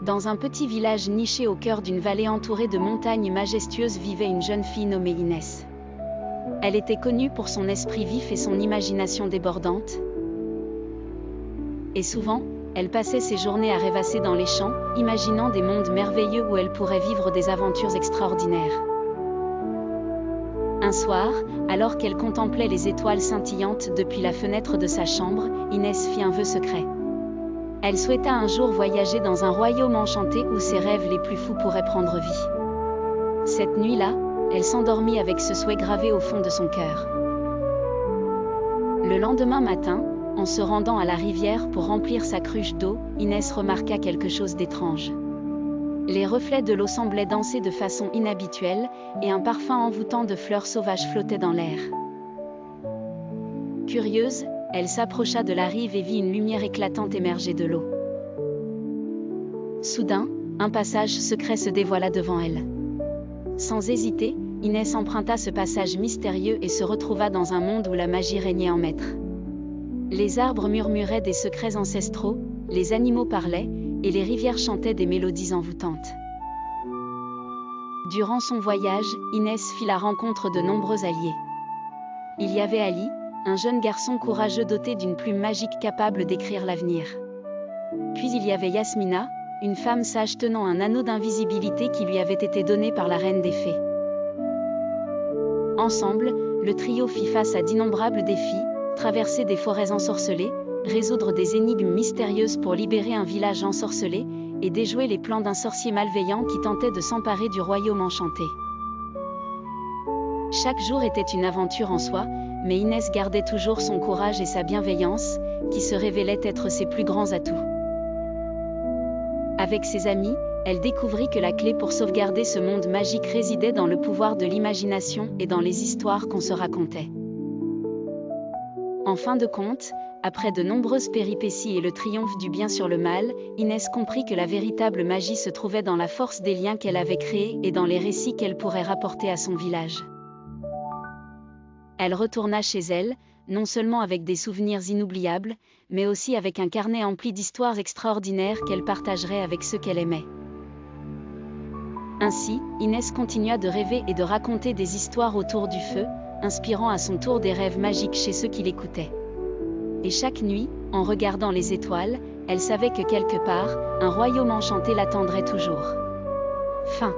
Dans un petit village niché au cœur d'une vallée entourée de montagnes majestueuses vivait une jeune fille nommée Inès. Elle était connue pour son esprit vif et son imagination débordante. Et souvent, elle passait ses journées à rêvasser dans les champs, imaginant des mondes merveilleux où elle pourrait vivre des aventures extraordinaires. Un soir, alors qu'elle contemplait les étoiles scintillantes depuis la fenêtre de sa chambre, Inès fit un vœu secret. Elle souhaita un jour voyager dans un royaume enchanté où ses rêves les plus fous pourraient prendre vie. Cette nuit-là, elle s'endormit avec ce souhait gravé au fond de son cœur. Le lendemain matin, en se rendant à la rivière pour remplir sa cruche d'eau, Inès remarqua quelque chose d'étrange. Les reflets de l'eau semblaient danser de façon inhabituelle, et un parfum envoûtant de fleurs sauvages flottait dans l'air. Curieuse, elle s'approcha de la rive et vit une lumière éclatante émerger de l'eau. Soudain, un passage secret se dévoila devant elle. Sans hésiter, Inès emprunta ce passage mystérieux et se retrouva dans un monde où la magie régnait en maître. Les arbres murmuraient des secrets ancestraux, les animaux parlaient, et les rivières chantaient des mélodies envoûtantes. Durant son voyage, Inès fit la rencontre de nombreux alliés. Il y avait Ali, un jeune garçon courageux doté d'une plume magique capable d'écrire l'avenir. Puis il y avait Yasmina, une femme sage tenant un anneau d'invisibilité qui lui avait été donné par la reine des fées. Ensemble, le trio fit face à d'innombrables défis, traverser des forêts ensorcelées, résoudre des énigmes mystérieuses pour libérer un village ensorcelé, et déjouer les plans d'un sorcier malveillant qui tentait de s'emparer du royaume enchanté. Chaque jour était une aventure en soi, mais Inès gardait toujours son courage et sa bienveillance, qui se révélaient être ses plus grands atouts. Avec ses amis, elle découvrit que la clé pour sauvegarder ce monde magique résidait dans le pouvoir de l'imagination et dans les histoires qu'on se racontait. En fin de compte, après de nombreuses péripéties et le triomphe du bien sur le mal, Inès comprit que la véritable magie se trouvait dans la force des liens qu'elle avait créés et dans les récits qu'elle pourrait rapporter à son village. Elle retourna chez elle, non seulement avec des souvenirs inoubliables, mais aussi avec un carnet empli d'histoires extraordinaires qu'elle partagerait avec ceux qu'elle aimait. Ainsi, Inès continua de rêver et de raconter des histoires autour du feu, inspirant à son tour des rêves magiques chez ceux qui l'écoutaient. Et chaque nuit, en regardant les étoiles, elle savait que quelque part, un royaume enchanté l'attendrait toujours. Fin.